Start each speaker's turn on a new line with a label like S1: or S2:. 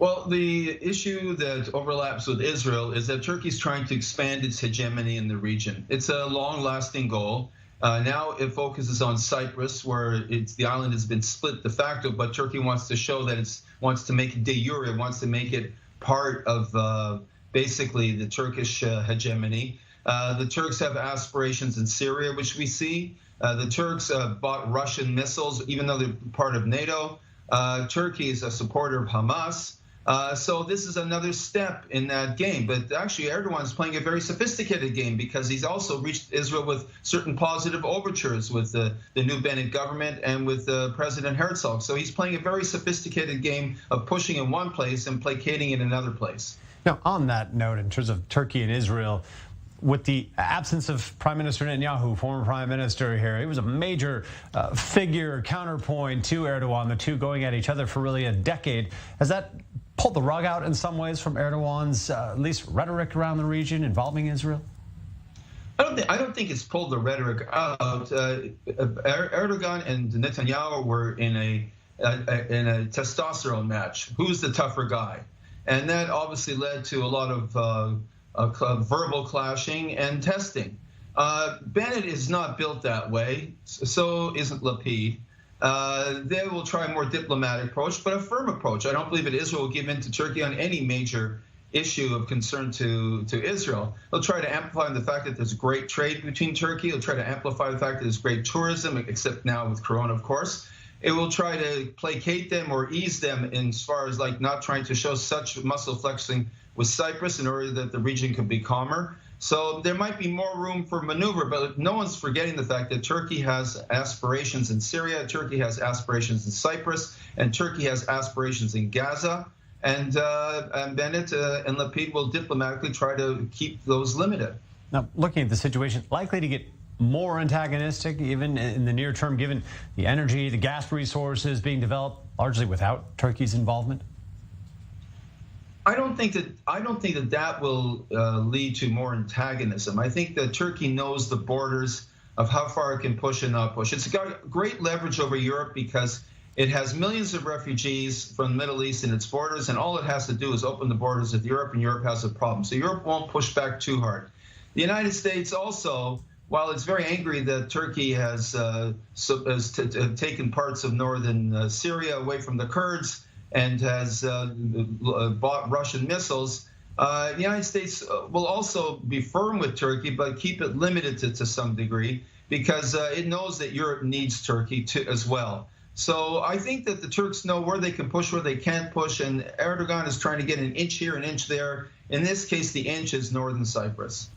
S1: Well, the issue that overlaps with Israel is that Turkey's trying to expand its hegemony in the region. It's a long-lasting goal. Now it focuses on Cyprus, where the island has been split de facto, but Turkey wants to show that it wants to make it de jure, it wants to make it part of basically the Turkish hegemony. The Turks have aspirations in Syria, which we see. The Turks bought Russian missiles, even though they're part of NATO. Turkey is a supporter of Hamas. So this is another step in that game. But actually, Erdogan is playing a very sophisticated game because he's also reached Israel with certain positive overtures with the new Bennett government and with President Herzog. So he's playing a very sophisticated game of pushing in one place and placating in another place.
S2: Now, on that note, in terms of Turkey and Israel, with the absence of Prime Minister Netanyahu, former Prime Minister here, he was a major figure, counterpoint to Erdogan, the two going at each other for really a decade. Has that pulled the rug out in some ways from Erdogan's at least rhetoric around the region involving Israel?
S1: I don't think it's pulled the rhetoric out. Erdogan and Netanyahu were in a testosterone match. Who's the tougher guy? And that obviously led to a lot of verbal clashing and testing. Bennett is not built that way. So isn't Lapid. They will try a more diplomatic approach, but a firm approach. I don't believe that Israel will give in to Turkey on any major issue of concern to Israel. They'll try to amplify the fact that there's great trade between Turkey. They'll try to amplify the fact that there's great tourism, except now with Corona, of course. It will try to placate them or ease them in as far as like not trying to show such muscle flexing with Cyprus in order that the region can be calmer. So there might be more room for maneuver, but no one's forgetting the fact that Turkey has aspirations in Syria, Turkey has aspirations in Cyprus, and Turkey has aspirations in Gaza. And Bennett and Lapid will diplomatically try to keep those limited.
S2: Now, looking at the situation, likely to get more antagonistic even in the near term, given the energy, the gas resources being developed largely without Turkey's involvement?
S1: I don't think that will lead to more antagonism. I think that Turkey knows the borders of how far it can push and not push. It's got great leverage over Europe because it has millions of refugees from the Middle East in its borders, and all it has to do is open the borders with Europe, and Europe has a problem. So Europe won't push back too hard. The United States also, while it's very angry that Turkey has taken parts of northern Syria away from the Kurds, and has bought Russian missiles, the United States will also be firm with Turkey, but keep it limited to some degree, because it knows that Europe needs Turkey as well. So I think that the Turks know where they can push, where they can't push, and Erdogan is trying to get an inch here, an inch there. In this case, the inch is northern Cyprus.